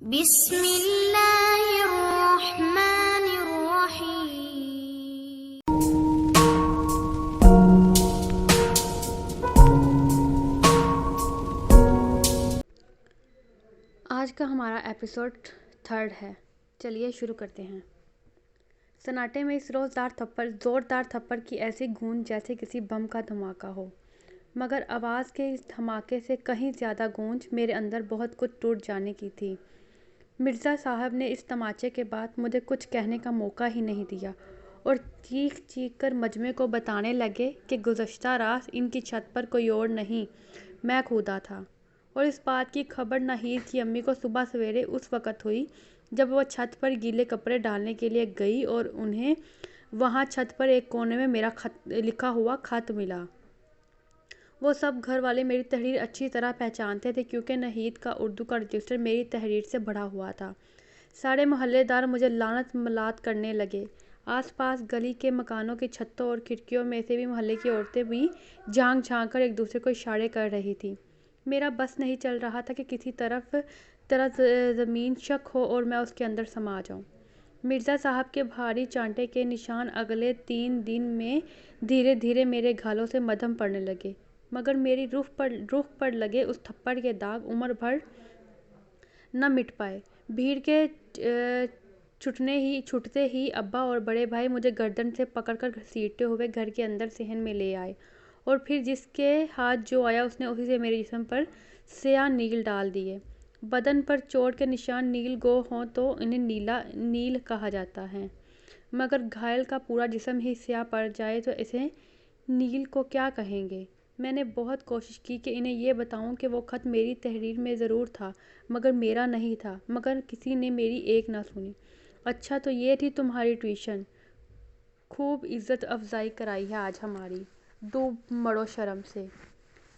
بسم اللہ الرحمن الرحیم۔ آج کا ہمارا ایپیسوڈ 3 ہے۔ چلیے شروع کرتے ہیں۔ سناٹے میں اس زوردار تھپڑ کی ایسی گونج جیسے کسی بم کا دھماکہ ہو، مگر آواز کے اس دھماکے سے کہیں زیادہ گونج میرے اندر بہت کچھ ٹوٹ جانے کی تھی۔ مرزا صاحب نے اس تماچے کے بعد مجھے کچھ کہنے کا موقع ہی نہیں دیا اور چیخ چیخ کر مجمع کو بتانے لگے کہ گزشتہ رات ان کی چھت پر کوئی اور نہیں، میں کھودا تھا، اور اس بات کی خبر ناہید کی امی کو صبح سویرے اس وقت ہوئی جب وہ چھت پر گیلے کپڑے ڈالنے کے لیے گئی اور انہیں وہاں چھت پر ایک کونے میں میرا لکھا ہوا خط ملا۔ وہ سب گھر والے میری تحریر اچھی طرح پہچانتے تھے کیونکہ ناہید کا اردو کا رجسٹر میری تحریر سے بھرا ہوا تھا۔ سارے محلے دار مجھے لعنت ملات کرنے لگے۔ آس پاس گلی کے مکانوں کی چھتوں اور کھڑکیوں میں سے بھی محلے کی عورتیں بھی جھانک جھانک کر ایک دوسرے کو اشارے کر رہی تھیں۔ میرا بس نہیں چل رہا تھا کہ کسی طرح زمین شک ہو اور میں اس کے اندر سما جاؤں۔ مرزا صاحب کے بھاری چانٹے کے نشان اگلے 3 دن میں دھیرے دھیرے میرے گھالوں سے مدھم پڑنے لگے، مگر میری روح پر لگے اس تھپڑ کے داغ عمر بھر نہ مٹ پائے۔ بھیڑ کے چھٹتے ہی ابا اور بڑے بھائی مجھے گردن سے پکڑ کر گھسیٹتے ہوئے گھر کے اندر صحن میں لے آئے، اور پھر جس کے ہاتھ جو آیا اس نے اسی سے میرے جسم پر سیاہ نیل ڈال دیے۔ بدن پر چوٹ کے نشان نیل گو ہوں تو انہیں نیل کہا جاتا ہے، مگر گھائل کا پورا جسم ہی سیاہ پڑ جائے تو اسے نیل کو کیا کہیں گے۔ میں نے بہت کوشش کی کہ انہیں یہ بتاؤں کہ وہ خط میری تحریر میں ضرور تھا مگر میرا نہیں تھا، مگر کسی نے میری ایک نہ سنی۔ اچھا تو یہ تھی تمہاری ٹیوشن، خوب عزت افزائی کرائی ہے آج ہماری، ڈوب مرو شرم سے۔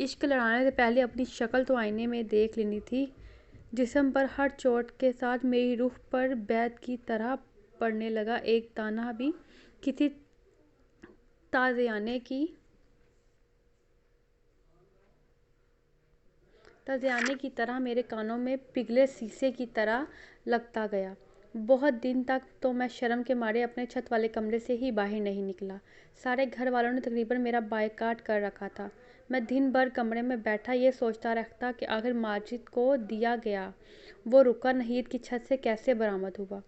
عشق لڑانے سے پہلے اپنی شکل تو آئینے میں دیکھ لینی تھی۔ جسم پر ہر چوٹ کے ساتھ میری روح پر بیت کی طرح پڑنے لگا ایک تانا بھی کسی تازیانے کی طرح میرے کانوں میں پگھلے سیسے کی طرح لگتا گیا۔ بہت دن تک تو میں شرم کے مارے اپنے چھت والے کمرے سے ہی باہر نہیں نکلا۔ سارے گھر والوں نے تقریباً میرا بائیکاٹ کر رکھا تھا۔ میں دن بھر کمرے میں بیٹھا یہ سوچتا رہتا کہ آخر ماجد کو دیا گیا وہ رکا ناہید کی چھت سے کیسے برآمد ہوا۔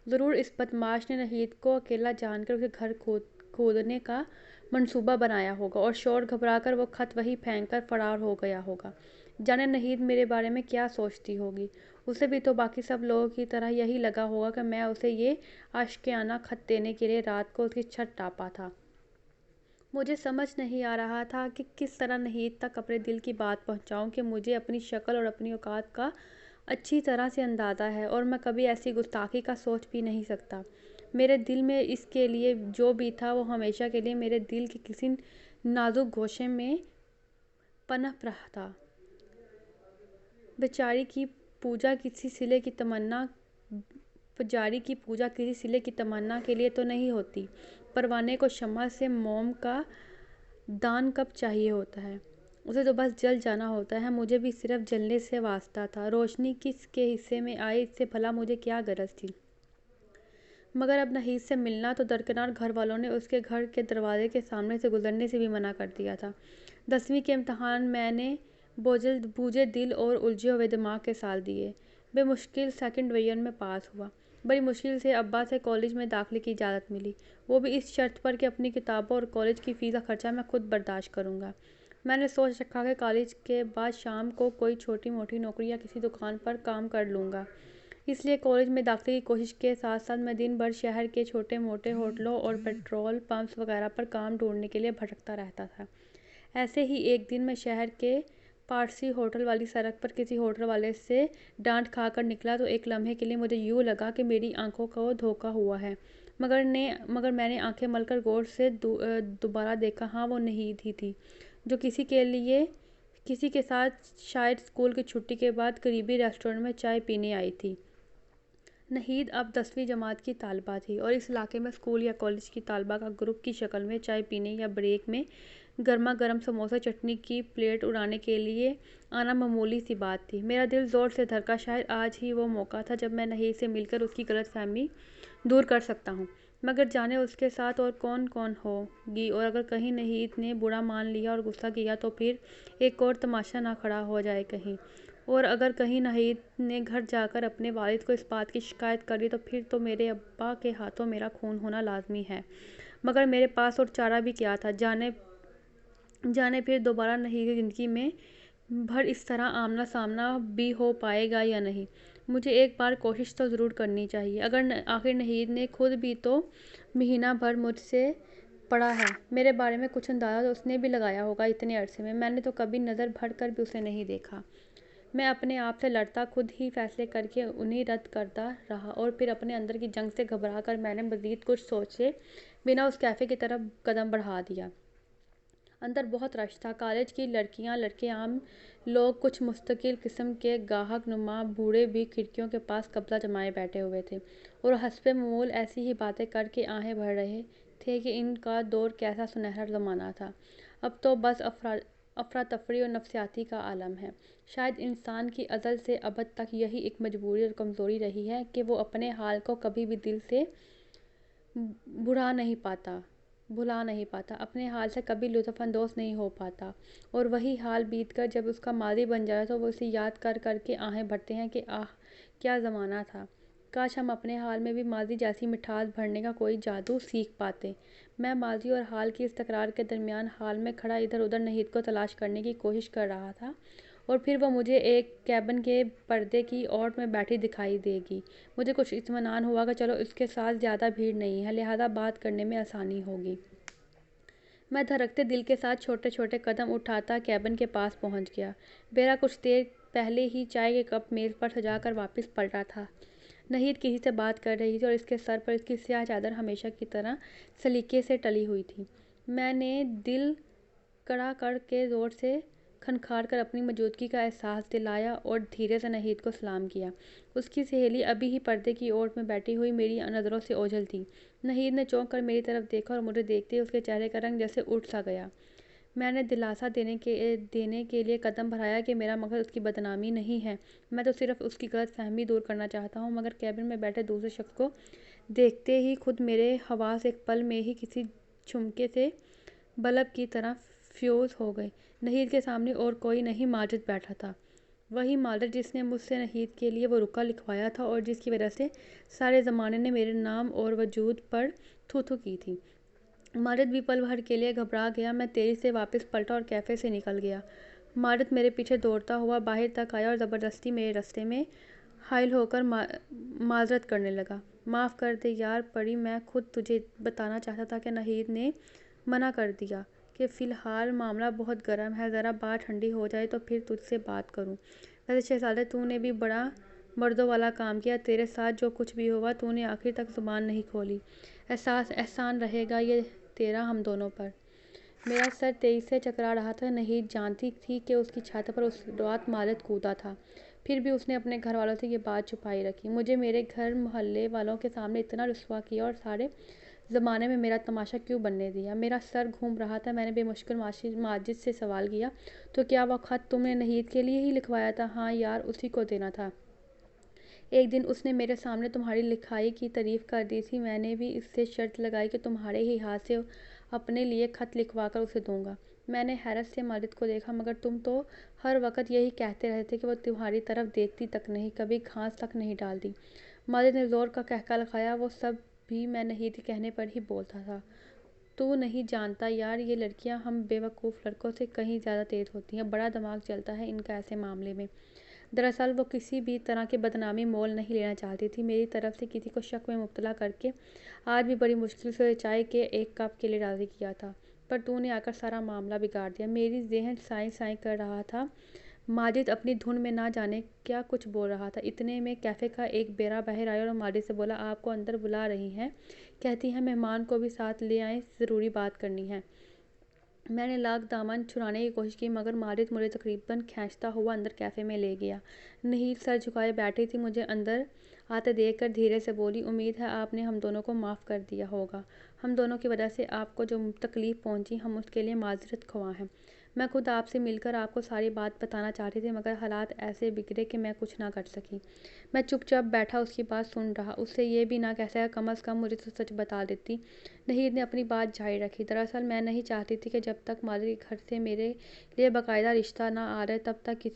ضرور اس بدمعاش نے ناہید کو اکیلا جان کر اسے گھر کھودنے کا منصوبہ بنایا ہوگا اور شور گھبرا کر وہ خط وہیں پھینک کر فرار ہو گیا ہوگا۔ جانے ناہید میرے بارے میں کیا سوچتی ہوگی۔ اسے بھی تو باقی سب لوگوں کی طرح یہی لگا ہوگا کہ میں اسے یہ عاشقانہ خط دینے کے لیے رات کو اس کی چھت ٹاپا تھا۔ مجھے سمجھ نہیں آ رہا تھا کہ کس طرح ناہید تک اپنے دل کی بات پہنچاؤں کہ مجھے اپنی شکل اور اپنی اوقات کا اچھی طرح سے اندازہ ہے اور میں کبھی ایسی گستاخی کا سوچ بھی نہیں سکتا۔ میرے دل میں اس کے لیے جو بھی تھا وہ ہمیشہ کے لیے میرے دل کے کسی نازک گوشے میں پنپ رہا تھا۔ بیچاری کی پوجا کسی صلے کی تمنا کے لیے تو نہیں ہوتی۔ پروانے کو شمع سے موم کا دان کب چاہیے ہوتا ہے، اسے تو بس جل جانا ہوتا ہے۔ مجھے بھی صرف جلنے سے واسطہ تھا، روشنی کس کے حصے میں آئے اس سے بھلا مجھے کیا غرض تھی۔ مگر اب ناہید سے ملنا تو درکنار گھر والوں نے اس کے گھر کے دروازے کے سامنے سے گزرنے سے بھی منع کر دیا تھا۔ 10ویں کے امتحان میں نے بوجھے دل اور الجھے ہوئے دماغ کے ساتھ دیے، بے مشکل 2nd ڈویژن میں پاس ہوا۔ بڑی مشکل سے ابا سے کالج میں داخلے کی اجازت ملی، وہ بھی اس شرط پر کہ اپنی کتابوں اور کالج کی فیس کا خرچہ میں خود برداشت کروں گا۔ میں نے سوچ رکھا کہ کالج کے بعد شام کو کوئی چھوٹی موٹی نوکری یا کسی دکان پر کام کر لوں گا، اس لیے کالج میں داخلے کی کوشش کے ساتھ ساتھ میں دن بھر شہر کے چھوٹے موٹے ہوٹلوں اور پیٹرول پمپس وغیرہ پر کام ڈھونڈنے کے لیے بھٹکتا رہتا تھا۔ ایسے ہی ایک دن میں شہر کے پارسی ہوٹل والی سڑک پر کسی ہوٹل والے سے ڈانٹ کھا کر نکلا تو ایک لمحے کے لیے مجھے یوں لگا کہ میری آنکھوں کو دھوکا ہوا ہے، مگر میں نے آنکھیں مل کر غور سے دوبارہ دیکھا۔ ہاں، وہ ناہید ہی تھی جو کسی کے ساتھ شاید اسکول کی چھٹی کے بعد قریبی ریسٹورنٹ میں چائے پینے آئی تھی۔ ناہید اب 10ویں جماعت کی طالبہ تھی اور اس علاقے میں اسکول یا کالج کی طالبہ کا گروپ کی شکل میں چائے پینے یا بریک میں گرما گرم سموسے چٹنی کی پلیٹ اڑانے کے لیے آنا معمولی سی بات تھی۔ میرا دل زور سے دھڑکا، شاید آج ہی وہ موقع تھا جب میں نہید سے مل کر اس کی غلط فہمی دور کر سکتا ہوں۔ مگر جانے اس کے ساتھ اور کون کون ہوگی، اور اگر کہیں نہید نے برا مان لیا اور غصہ کیا تو پھر ایک اور تماشا نہ کھڑا ہو جائے کہیں، اور اگر کہیں نہید نے گھر جا کر اپنے والد کو اس بات کی شکایت کر دی تو پھر تو میرے ابا کے ہاتھوں میرا خون ہونا لازمی ہے۔ مگر میرے پاس اور چارہ بھی کیا تھا؟ جانے پھر دوبارہ نہید کی زندگی میں بھر اس طرح آمنا سامنا بھی ہو پائے گا یا نہیں؟ مجھے ایک بار کوشش تو ضرور کرنی چاہیے۔ آخر نہید نے خود بھی تو مہینہ بھر مجھ سے پڑھا ہے، میرے بارے میں کچھ اندازہ تو اس نے بھی لگایا ہوگا اتنے عرصے میں نے تو کبھی نظر بھر کر بھی اسے نہیں دیکھا۔ میں اپنے آپ سے لڑتا، خود ہی فیصلے کر کے انہیں رد کرتا رہا، اور پھر اپنے اندر کی جنگ سے گھبرا کر میں نے مزید کچھ سوچے بنا اس کیفے کی طرف قدم بڑھا دیا۔ اندر بہت رش تھا، کالج کی لڑکیاں، لڑکے، عام لوگ، کچھ مستقل قسم کے گاہک نما بوڑھے بھی کھڑکیوں کے پاس قبضہ جمائے بیٹھے ہوئے تھے اور حسب معمول ایسی ہی باتیں کر کے آہیں بھر رہے تھے کہ ان کا دور کیسا سنہرا زمانہ تھا۔ اب تو بس افراتفری اور نفسیاتی کا عالم ہے۔ شاید انسان کی ازل سے ابد تک یہی ایک مجبوری اور کمزوری رہی ہے کہ وہ اپنے حال کو کبھی بھی دل سے بھلا نہیں پاتا، اپنے حال سے کبھی لطف اندوز نہیں ہو پاتا، اور وہی حال بیت کر جب اس کا ماضی بن جائے تو وہ اسے یاد کر کر کے آہیں بھرتے ہیں کہ آہ کیا زمانہ تھا، کاش ہم اپنے حال میں بھی ماضی جیسی مٹھاس بھرنے کا کوئی جادو سیکھ پاتے۔ میں ماضی اور حال کی اس تکرار کے درمیان حال میں کھڑا ادھر ادھر نہید کو تلاش کرنے کی کوشش کر رہا تھا، اور پھر وہ مجھے ایک کیبن کے پردے کی اوٹ میں بیٹھی دکھائی دے گی۔ مجھے کچھ اطمینان ہوا کہ چلو اس کے ساتھ زیادہ بھیڑ نہیں ہے، لہٰذا بات کرنے میں آسانی ہوگی۔ میں دھڑکتے دل کے ساتھ چھوٹے چھوٹے قدم اٹھاتا کیبن کے پاس پہنچ گیا۔ بیرا کچھ دیر پہلے ہی چائے کے کپ میز پر سجا کر واپس پلٹا تھا۔ نہید کسی سے بات کر رہی تھی اور اس کے سر پر اس کی سیاہ چادر ہمیشہ کی طرح سلیقے سے ٹلی ہوئی تھی۔ میں نے دل کڑا کر کے زور سے کھنکھار کر اپنی موجودگی کا احساس دلایا اور دھیرے سے نہید کو سلام کیا۔ اس کی سہیلی ابھی ہی پردے کی اوٹ میں بیٹھی ہوئی میری نظروں سے اوجھل تھی۔ نہید نے چونک کر میری طرف دیکھا اور مجھے دیکھتے ہی اس کے چہرے کا رنگ جیسے اٹھ سا گیا۔ میں نے دلاسا دینے کے لیے قدم بڑھایا کہ میرا مقصد اس کی بدنامی نہیں ہے، میں تو صرف اس کی غلط فہمی دور کرنا چاہتا ہوں۔ مگر کیبن میں بیٹھے دوسرے شخص کو دیکھتے ہی خود میرے حواس ایک پل میں ہی کسی جھمکے سے بلب کی طرح فیوز ہو گئے۔ نہید کے سامنے اور کوئی نہیں، ماجد بیٹھا تھا، وہی ماجد جس نے مجھ سے نہید کے لیے وہ رکا لکھوایا تھا اور جس کی وجہ سے سارے زمانے نے میرے نام اور وجود پر تھو تھو کی تھی۔ ماجد بھی پل بھر کے لیے گھبرا گیا۔ میں تیزی سے واپس پلٹا اور کیفے سے نکل گیا۔ ماجد میرے پیچھے دوڑتا ہوا باہر تک آیا اور زبردستی میرے راستے میں حائل ہو کر معذرت کرنے لگا۔ معاف کر دے یار پری، میں خود تجھے بتانا چاہتا تھا کہ نہید نے منع کر دیا کہ فی الحال معاملہ بہت گرم ہے، ذرا بات ٹھنڈی ہو جائے تو پھر تجھ سے بات کروں۔ ویسے شہزادے تو نے بھی بڑا مردوں والا کام کیا، تیرے ساتھ جو کچھ بھی ہوا تو نے آخر تک زبان نہیں کھولی۔ احسان رہے گا یہ تیرا ہم دونوں پر۔ میرا سر تیزی سے چکرا رہا تھا۔ نہید جانتی تھی کہ اس کی چھت پر اس رات ماجد کودا تھا، پھر بھی اس نے اپنے گھر والوں سے یہ بات چھپائی رکھی، مجھے میرے گھر محلے والوں کے سامنے اتنا رسوا کیا اور سارے زمانے میں میرا تماشا کیوں بننے دیا۔ میرا سر گھوم رہا تھا۔ میں نے بے مشکل ماجد سے سوال کیا، تو کیا وہ خط تم نے نہید کے لیے ہی لکھوایا تھا؟ ہاں یار، اسی کو دینا تھا۔ ایک دن اس نے میرے سامنے تمہاری لکھائی کی تعریف کر دی تھی، میں نے بھی اس سے شرط لگائی کہ تمہارے ہی ہاتھ سے اپنے لیے خط لکھوا کر اسے دوں گا۔ میں نے حیرت سے ماجد کو دیکھا، مگر تم تو ہر وقت یہی کہتے رہتے تھے کہ وہ تمہاری طرف دیکھتی تک نہیں، کبھی گھانس تک نہیں ڈالتی۔ ماجد نے زور کا قہقہہ لگایا، وہ سب بھی میں نہید کے کہنے پر ہی بولتا تھا۔ تو نہیں جانتا یار، یہ لڑکیاں ہم بے وقوف لڑکوں سے کہیں زیادہ تیز ہوتی ہیں، بڑا دماغ چلتا ہے ان کا ایسے معاملے میں۔ دراصل وہ کسی بھی طرح کی بدنامی مول نہیں لینا چاہتی تھی، میری طرف سے کسی کو شک میں مبتلا کر کے آج بھی بڑی مشکل سے چائے کے ایک کپ کے لیے راضی کیا تھا، پر تو نے آ کر سارا معاملہ بگاڑ دیا۔ میری ذہن سائیں سائیں کر رہا تھا۔ ماجد اپنی دھن میں نہ جانے کیا کچھ بول رہا تھا۔ اتنے میں کیفے کا ایک بیرا باہر آیا اور ماجد سے بولا، آپ کو اندر بلا رہی ہیں، کہتی ہیں مہمان کو بھی ساتھ لے آئیں، ضروری بات کرنی ہے۔ میں نے لاکھ دامن چھڑانے کی کوشش کی، مگر ماجد مجھے تقریباً کھینچتا ہوا اندر کیفے میں لے گیا۔ نہید سر جھکائے بیٹھی تھی، مجھے اندر آتے دیکھ کر دھیرے سے بولی، امید ہے آپ نے ہم دونوں کو معاف کر دیا ہوگا۔ ہم دونوں کی وجہ سے آپ کو جو تکلیف پہنچی ہم اس کے لیے معذرت خواہ ہیں۔ میں خود آپ سے مل کر آپ کو ساری بات بتانا چاہتی تھی مگر حالات ایسے بگڑے کہ میں کچھ نہ کر سکی۔ میں چپ چاپ بیٹھا اس کی بات سن رہا، اس سے یہ بھی نہ کہہ سکا کم از کم مجھے تو سچ بتا دیتی۔ نہید نے اپنی بات جاری رکھی، دراصل میں نہیں چاہتی تھی کہ جب تک ماجد کے گھر سے میرے لیے باقاعدہ رشتہ نہ آ رہے تب تک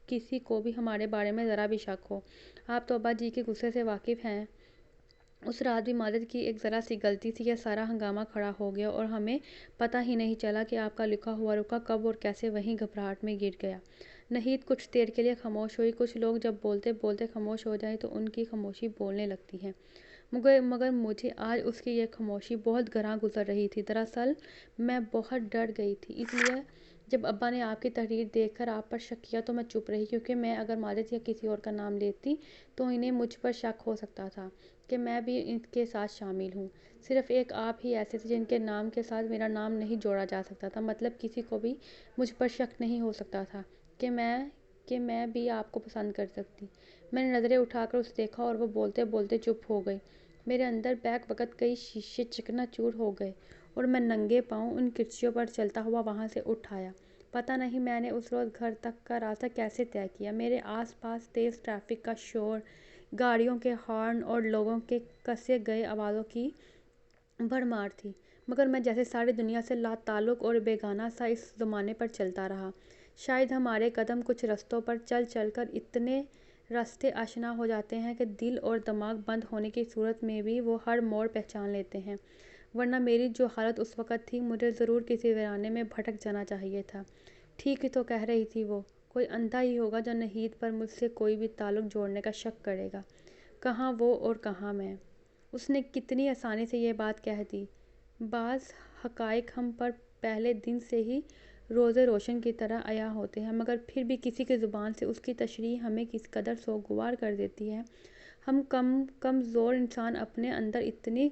کسی کو بھی ہمارے بارے میں ذرا بھی شک ہو۔ آپ تو ابا جی کے غصے سے واقف ہیں۔ اس رات بھی ماجد کی ایک ذرا سی غلطی سے یہ سارا ہنگامہ کھڑا ہو گیا اور ہمیں پتہ ہی نہیں چلا کہ آپ کا لکھا ہوا رکا کب اور کیسے وہیں گھبراہٹ میں گر گیا۔ نہید کچھ دیر کے لیے خاموش ہوئی۔ کچھ لوگ جب بولتے بولتے خاموش ہو جائیں تو ان کی خاموشی بولنے لگتی ہے، مگر مجھے آج اس کی یہ خاموشی بہت گراں گزر رہی تھی۔ دراصل میں بہت ڈر گئی تھی، اس لیے جب ابا نے آپ کی تحریر دیکھ کر آپ پر شک کیا تو میں چپ رہی، کیونکہ میں اگر ماجد یا کسی اور کا نام لیتی تو انہیں مجھ پر شک ہو سکتا تھا کہ میں بھی ان کے ساتھ شامل ہوں۔ صرف ایک آپ ہی ایسے تھے جن کے نام کے ساتھ میرا نام نہیں جوڑا جا سکتا تھا، مطلب کسی کو بھی مجھ پر شک نہیں ہو سکتا تھا کہ میں بھی آپ کو پسند کر سکتی۔ میں نے نظریں اٹھا کر اسے دیکھا اور وہ بولتے بولتے چپ ہو گئی۔ میرے اندر بیک وقت کئی شیشے چکنا چور ہو گئے اور میں ننگے پاؤں ان کرسیوں پر چلتا ہوا وہاں سے اٹھ آیا۔ پتہ نہیں میں نے اس روز گھر تک کا راستہ کیسے طے کیا۔ میرے آس پاس تیز ٹریفک کا شور، گاڑیوں کے ہارن اور لوگوں کے کسے گئے آوازوں کی بھرمار تھی، مگر میں جیسے ساری دنیا سے لا تعلق اور بیگانہ سا اس زمانے پر چلتا رہا۔ شاید ہمارے قدم کچھ رستوں پر چل چل کر اتنے راستے آشنا ہو جاتے ہیں کہ دل اور دماغ بند ہونے کی صورت میں بھی وہ ہر موڑ پہچان لیتے ہیں، ورنہ میری جو حالت اس وقت تھی مجھے ضرور کسی ویرانے میں بھٹک جانا چاہیے تھا۔ ٹھیک ہی تو کہہ رہی تھی وہ، کوئی اندھا ہی ہوگا جو نہید پر مجھ سے کوئی بھی تعلق جوڑنے کا شک کرے گا۔ کہاں وہ اور کہاں میں۔ اس نے کتنی آسانی سے یہ بات کہہ دی۔ بعض حقائق ہم پر پہلے دن سے ہی روزے روشن کی طرح عیاں ہوتے ہیں، مگر پھر بھی کسی کی زبان سے اس کی تشریح ہمیں کس قدر سوگوار کر دیتی ہے۔ ہم کمزور انسان اپنے اندر اتنی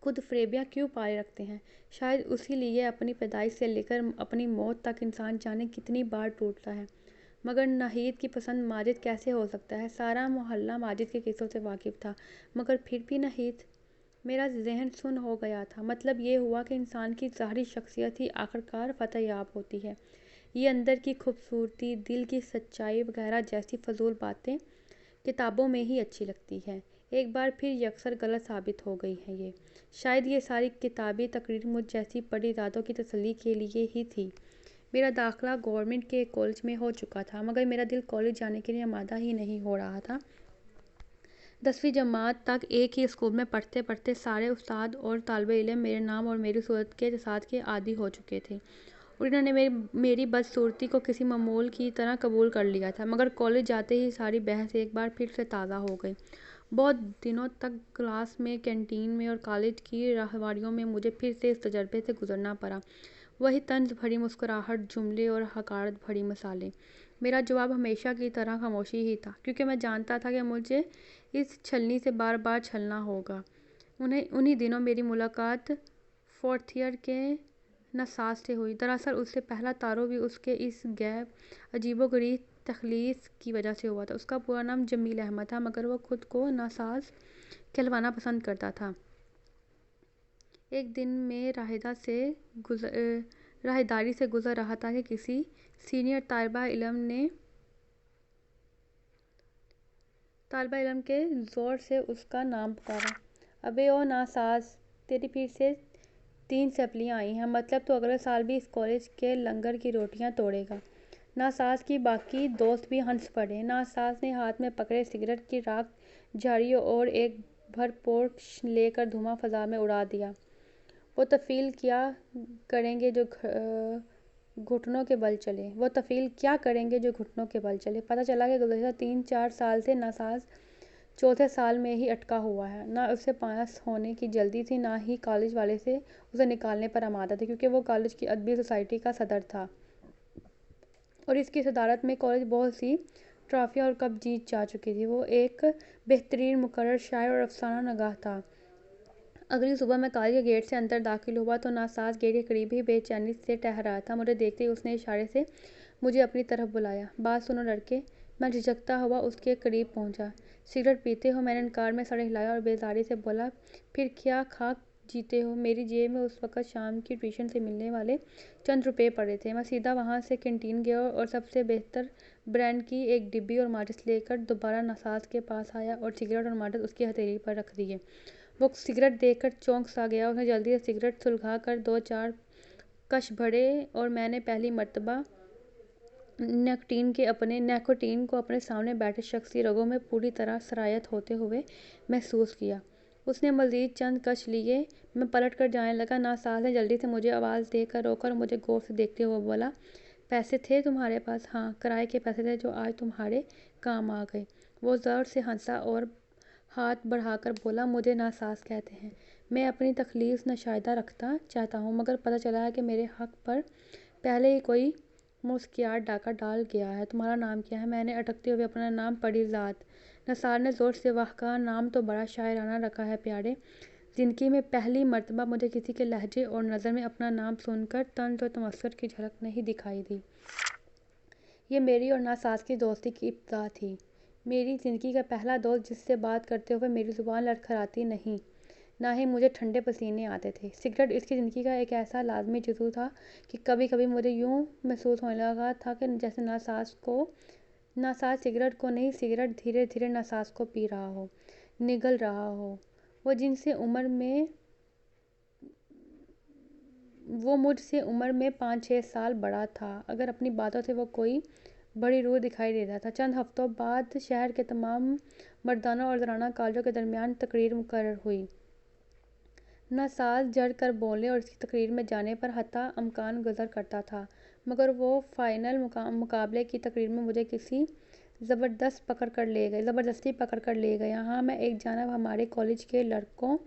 خود فریبیاں کیوں پائے رکھتے ہیں؟ شاید اسی لیے اپنی پیدائش سے لے کر اپنی موت تک انسان جانے کتنی بار ٹوٹتا ہے۔ مگر نہید کی پسند ماجد کیسے ہو سکتا ہے؟ سارا محلہ ماجد کے قصوں سے واقف تھا، مگر پھر بھی نہید۔ میرا ذہن سن ہو گیا تھا۔ مطلب یہ ہوا کہ انسان کی ظاہری شخصیت ہی آخرکار فتح یاب ہوتی ہے۔ یہ اندر کی خوبصورتی، دل کی سچائی وغیرہ جیسی فضول باتیں کتابوں میں ہی اچھی لگتی ہے، ایک بار پھر یکسر غلط ثابت ہو گئی ہیں یہ۔ شاید یہ ساری کتابی تقریر مجھ جیسی پڑھی ذاتوں کی تسلی کے لیے ہی تھی۔ میرا داخلہ گورنمنٹ کے ایک کالج میں ہو چکا تھا، مگر میرا دل کالج جانے کے لیے آمادہ ہی نہیں ہو رہا تھا۔ 10ویں جماعت تک ایک ہی اسکول میں پڑھتے پڑھتے سارے استاد اور طالب علم میرے نام اور میری صورت کے تصاعد کے عادی ہو چکے تھے اور انہوں نے میری بدصورتی کو کسی معمول کی طرح قبول کر لیا تھا۔ مگر کالج جاتے ہی ساری بحث ایک بار پھر سے تازہ ہو گئی۔ بہت دنوں تک کلاس میں، کینٹین میں اور کالج کی راہواریوں میں مجھے پھر سے اس تجربے سے گزرنا پڑا۔ وہی طنز بھری مسکراہٹ، جملے اور حقارت بھری مثالیں۔ میرا جواب ہمیشہ کی طرح خاموشی ہی تھا، کیونکہ میں جانتا تھا کہ مجھے اس چھلنی سے بار بار چھلنا ہوگا۔ انہی دنوں میری ملاقات فورتھ ایئر کے نساج سے ہوئی۔ دراصل اس سے پہلا تعارف بھی اس کے اس عجیب و غریب تخلیص کی وجہ سے ہوا تھا۔ اس کا پورا نام جمیل احمد تھا، مگر وہ خود کو نساج کہلوانا پسند کرتا تھا۔ ایک دن میں راہداری سے گزر رہا تھا کہ کسی سینئر طالبہ علم کے زور سے اس کا نام پکارا۔ ابے او ناساز، تیری پھر سے 3 سپلیاں آئی ہیں، مطلب تو اگلے سال بھی اس کالج کے لنگر کی روٹیاں توڑے گا۔ ناساز کی باقی دوست بھی ہنس پڑے۔ ناساز نے ہاتھ میں پکڑے سگریٹ کی راکھ جھاڑی اور ایک بھر پوٹ لے کر دھواں فضا میں اڑا دیا۔ وہ طفیل کیا کریں گے جو گھٹنوں کے بل چلے۔ پتہ چلا کہ گزشتہ 3-4 سال سے ناساز 4تھے سال میں ہی اٹکا ہوا ہے۔ نہ اسے پاس ہونے کی جلدی تھی، نہ ہی کالج والے اسے نکالنے پر آمادہ تھے، کیونکہ وہ کالج کی ادبی سوسائٹی کا صدر تھا اور اس کی صدارت میں کالج بہت سی ٹرافیاں اور کپ جیت جا چکی تھی۔ وہ ایک بہترین مقرر، شاعر اور افسانہ نگار تھا۔ اگلی صبح میں کالج کے گیٹ سے اندر داخل ہوا تو ناساز گیٹ کے قریب ہی بے چینی سے ٹہل رہا تھا۔ مجھے دیکھتے ہی اس نے اشارے سے مجھے اپنی طرف بلایا۔ بات سنو لڑکے۔ میں جھجکتا ہوا اس کے قریب پہنچا۔ سگریٹ پیتے ہو؟ میں نے انکار میں سر ہلایا اور بیزاری سے بولا، پھر کیا خاک جیتے ہو؟ میری جیب میں اس وقت شام کی ٹیوشن سے ملنے والے چند روپے پڑے تھے۔ میں سیدھا وہاں سے کینٹین گیا اور سب سے بہتر برانڈ کی ایک ڈبی اور ماچس لے کر دوبارہ ناساز کے پاس آیا اور سگریٹ اور ماچس اس کی ہتھیلی پر رکھ دیے۔ وہ سگریٹ دیکھ کر چونک سا گیا۔ اس نے جلدی سے سگریٹ سلگا کر 2-4 کش بھرے اور میں نے پہلی مرتبہ نیکوٹین کو اپنے سامنے بیٹھے شخص کی رگوں میں پوری طرح سرایت ہوتے ہوئے محسوس کیا۔ اس نے مزید چند کش لیے۔ میں پلٹ کر جانے لگا۔ ناساز نے جلدی سے مجھے آواز دے کر روکا اور مجھے غور سے دیکھتے ہوئے بولا، پیسے تھے تمہارے پاس؟ ہاں، کرائے کے پیسے تھے جو آج تمہارے کام آ گئے۔ وہ زور سے ہنسا اور ہاتھ بڑھا کر بولا، مجھے ناساز کہتے ہیں۔ میں اپنی تخلیص نشائدہ رکھنا چاہتا ہوں، مگر پتہ چلا ہے کہ میرے حق پر پہلے ہی کوئی موسیقار ڈاکہ ڈال گیا ہے۔ تمہارا نام کیا ہے؟ میں نے اٹکتے ہوئے اپنا نام پڑھی، ذات۔ نثار نے زور سے واہ کہا، نام تو بڑا شاعرانہ رکھا ہے پیارے۔ زندگی میں پہلی مرتبہ مجھے کسی کے لہجے اور نظر میں اپنا نام سن کر طنز و تمسخر کی جھلک نہیں دکھائی دی۔ یہ میری اور ناساز کی دوستی کی ابتدا تھی۔ میری زندگی کا پہلا دوست جس سے بات کرتے ہوئے میری زبان لڑکھڑاتی نہیں، نہ ہی مجھے ٹھنڈے پسینے آتے تھے۔ سگریٹ اس کی زندگی کا ایک ایسا لازمی جزو تھا کہ کبھی کبھی مجھے یوں محسوس ہونے لگا تھا کہ جیسے ناساز سگریٹ کو نہیں، سگریٹ دھیرے دھیرے ناساز کو پی رہا ہو، نگل رہا ہو۔ وہ مجھ سے عمر میں 5-6 سال بڑا تھا، اگر اپنی باتوں سے وہ کوئی بڑی روح دکھائی دیتا تھا۔ چند ہفتوں بعد شہر کے تمام مردانہ اور زنانہ کالجوں کے درمیان تقریر مقرر ہوئی۔ ناساز جھڑ کر بولنے اور اس کی تقریر میں جانے پر حتی امکان گزر کرتا تھا، مگر وہ فائنل مقابلے کی تقریر میں مجھے کسی زبردستی پکڑ کر لے گیا۔ ہاں، میں ایک جانب ہمارے کالج کے لڑکوں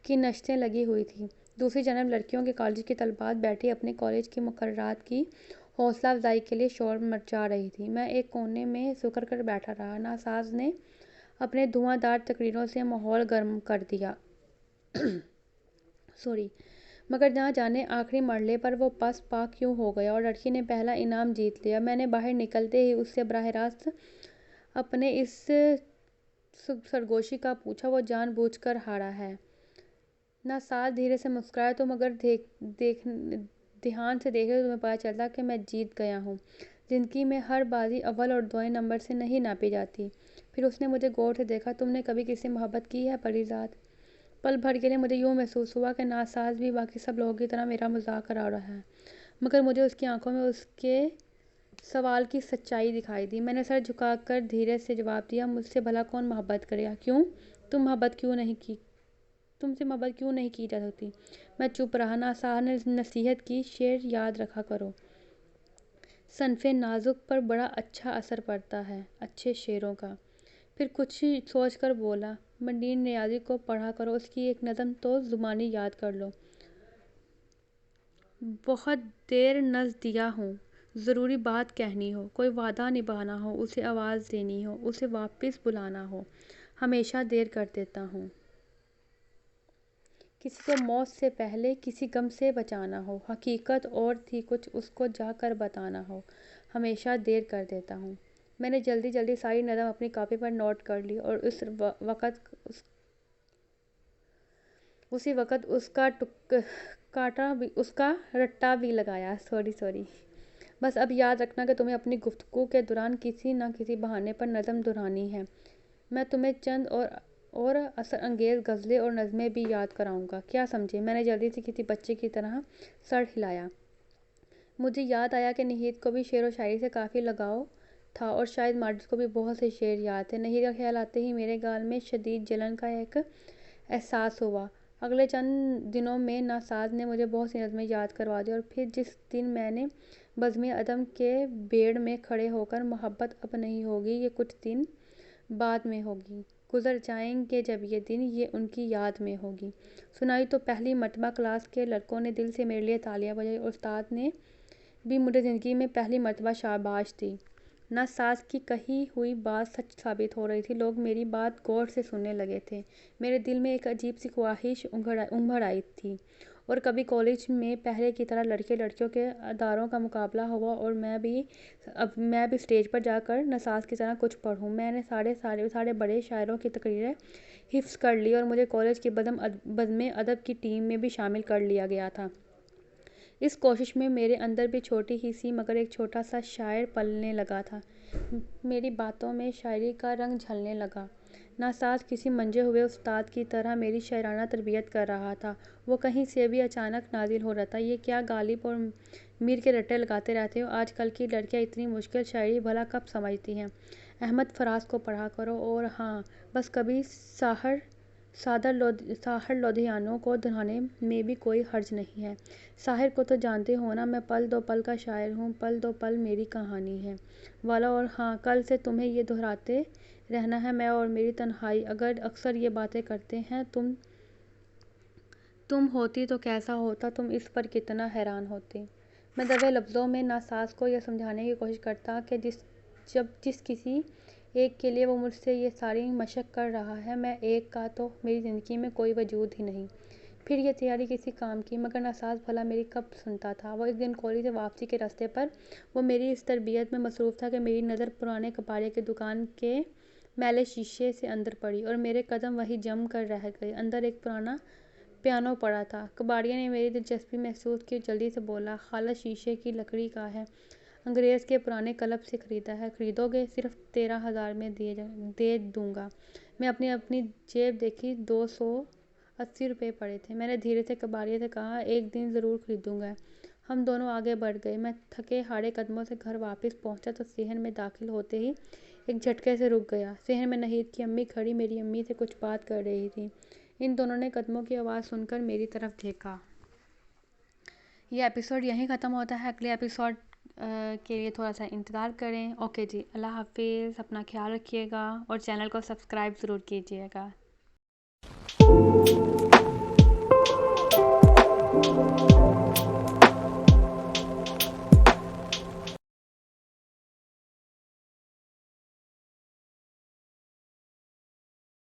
کی نشستیں لگی ہوئی تھیں، دوسری جانب لڑکیوں کے کالج کی طالبات بیٹھی اپنے کالج کی مقررات کی حوصلہ افزائی کے لیے شور مچا رہی تھیں۔ میں ایک کونے میں سکڑ کر بیٹھا رہا۔ ناساز نے اپنے دھواں دار تقریروں سے ماحول گرم کر دیا، مگر نہ جانے آخری مرحلے پر وہ پس پا کیوں ہو گیا اور لڑکی نے پہلا انعام جیت لیا۔ میں نے باہر نکلتے ہی اس سے براہ راست اپنے اس سرگوشی کا پوچھا، وہ جان بوجھ کر ہارا ہے؟ ناساز دھیرے سے مسکرایا، تم اگر دھیان سے دیکھے تو تمہیں پتہ چلتا کہ میں جیت گیا ہوں۔ زندگی میں ہر بازی اول اور دوئم نمبر سے نہیں ناپی جاتی۔ پھر اس نے مجھے غور سے دیکھا، تم نے کبھی کسی سے محبت کی ہے پری ذات؟ پل بھر کے لیے مجھے یوں محسوس ہوا کہ ناساز بھی باقی سب لوگوں کی طرح میرا مذاق اڑا رہا ہے، مگر مجھے اس کی آنکھوں میں اس کے سوال کی سچائی دکھائی دی۔ میں نے سر جھکا کر دھیرے سے جواب دیا، مجھ سے بھلا کون محبت کرے گا؟ کیوں؟ تم سے محبت کیوں نہیں کی جا سکتی؟ میں چپ رہا۔ ناساز نے نصیحت کی، شعر یاد رکھا کرو، صنف نازک پر بڑا اچھا اثر پڑتا ہے اچھے شعروں کا۔ پھر کچھ سوچ کر بولا، مندین نیازی کو پڑھا کرو، اس کی ایک نظم تو زبانی یاد کر لو۔ بہت دیر نظ دیا ہوں، ضروری بات کہنی ہو، کوئی وعدہ نبھانا ہو، اسے آواز دینی ہو، اسے واپس بلانا ہو، ہمیشہ دیر کر دیتا ہوں۔ کسی کو موت سے پہلے کسی غم سے بچانا ہو، حقیقت اور تھی کچھ، اس کو جا کر بتانا ہو، ہمیشہ دیر کر دیتا ہوں۔ میں نے جلدی ساری نظم اپنی کاپی پر نوٹ کر لی اور اسی وقت اس کا رٹا بھی لگایا۔ بس اب یاد رکھنا کہ تمہیں اپنی گفتگو کے دوران کسی نہ کسی بہانے پر نظم دہرانی ہے۔ میں تمہیں چند اور اثر انگیز غزلیں اور نظمیں بھی یاد کراؤں گا، کیا سمجھے؟ میں نے جلدی سے کسی بچے کی طرح سر ہلایا۔ مجھے یاد آیا کہ نہید کو بھی شعر و شاعری سے کافی لگاؤ تھا اور شاید ماجد کو بھی بہت سے شعر یاد تھے۔ نہید کا خیال آتے ہی میرے گال میں شدید جلن کا ایک احساس ہوا۔ اگلے چند دنوں میں ناساز نے مجھے بہت سی نظمیں یاد کروا دیں اور پھر جس دن میں نے بزم عدم کے بیڑ میں کھڑے ہو کر محبت اب نہیں ہوگی، یہ کچھ دن بعد میں ہوگی، گزر جائیں گے جب یہ دن، یہ ان کی یاد میں ہوگی، سنائی تو پہلی مرتبہ کلاس کے لڑکوں نے دل سے میرے لیے تالیاں بجائیں اور استاد نے بھی مجھے زندگی میں پہلی مرتبہ شاباش دی۔ ناساز کی کہی ہوئی بات سچ ثابت ہو رہی تھی، لوگ میری بات غور سے سننے لگے تھے۔ میرے دل میں ایک عجیب سی خواہش ابھر آئی تھی اور کبھی کالج میں پہلے کی طرح لڑکے لڑکیوں کے اداروں کا مقابلہ ہوا اور میں بھی اسٹیج پر جا کر نصاص کی طرح کچھ پڑھوں۔ میں نے سارے بڑے شاعروں کی تقریریں حفظ کر لی اور مجھے کالج کی بزم ادب کی ٹیم میں بھی شامل کر لیا گیا تھا۔ اس کوشش میں میرے اندر بھی چھوٹی ہی سی مگر ایک چھوٹا سا شاعر پلنے لگا تھا۔ میری باتوں میں شاعری کا رنگ جھلنے لگا۔ ناساز کسی منجے ہوئے استاد کی طرح میری شاعرانہ تربیت کر رہا تھا۔ وہ کہیں سے بھی اچانک نازل ہو رہا تھا۔ یہ کیا غالب اور میر کے رٹے لگاتے رہتے ہو؟ آج کل کی لڑکیاں اتنی مشکل شاعری بھلا کب سمجھتی ہیں؟ احمد فراز کو پڑھا کرو، اور ہاں بس کبھی ساحر لدھیانو کو دہرانے میں بھی کوئی حرج نہیں ہے۔ ساحر کو تو جانتے ہو نا، میں پل دو پل کا شاعر ہوں، پل دو پل میری کہانی ہے والا۔ اور ہاں، کل سے تمہیں یہ دہراتے رہنا ہے، میں اور میری تنہائی اکثر یہ باتیں کرتے ہیں۔ تم ہوتی تو کیسا ہوتا، تم اس پر کتنا حیران ہوتی۔ میں دبے لفظوں میں ناساز کو یہ سمجھانے کی کوشش کرتا کہ جس کسی ایک کے لیے وہ مجھ سے یہ ساری مشق کر رہا ہے، میں ایک کا تو میری زندگی میں کوئی وجود ہی نہیں، پھر یہ تیاری کسی کام کی؟ مگر ناساز بھلا میری کب سنتا تھا۔ وہ ایک دن کالج سے واپسی کے راستے پر وہ میری اس تربیت میں مصروف تھا کہ میری نظر پرانے کباڑیے کی دکان کے میلے شیشے سے اندر پڑی اور میرے قدم وہیں جم کر رہ گئے۔ اندر ایک پرانا پیانو پڑا تھا۔ کباڑیے نے میری دلچسپی محسوس کی اور جلدی سے بولا، خالہ شیشے کی لکڑی کا ہے، انگریز کے پرانے کلب سے خریدا ہے، خریدو گے؟ صرف 13,000 میں دے دوں گا۔ میں اپنی جیب دیکھی، 280 روپے پڑے تھے۔ میں نے دھیرے سے کباڑیے سے کہا، ایک دن ضرور خریدوں گا۔ ہم دونوں آگے بڑھ گئے۔ میں تھکے ہارے قدموں سے گھر واپس پہنچا تو صحن میں داخل ہوتے ہی ایک جھٹکے سے رک گیا۔ صحن میں نہید کی امی کھڑی میری امی سے کچھ بات کر رہی تھیں۔ ان دونوں نے قدموں کی آواز سن کر میری طرف دیکھا۔ یہ ایپیسوڈ یہیں ختم ہوتا ہے۔ اگلے ایپیسوڈ کے لیے تھوڑا سا انتظار کریں۔ اوکے جی، اللہ حافظ، اپنا خیال رکھیے گا اور چینل کو سبسکرائب ضرور کیجیے گا۔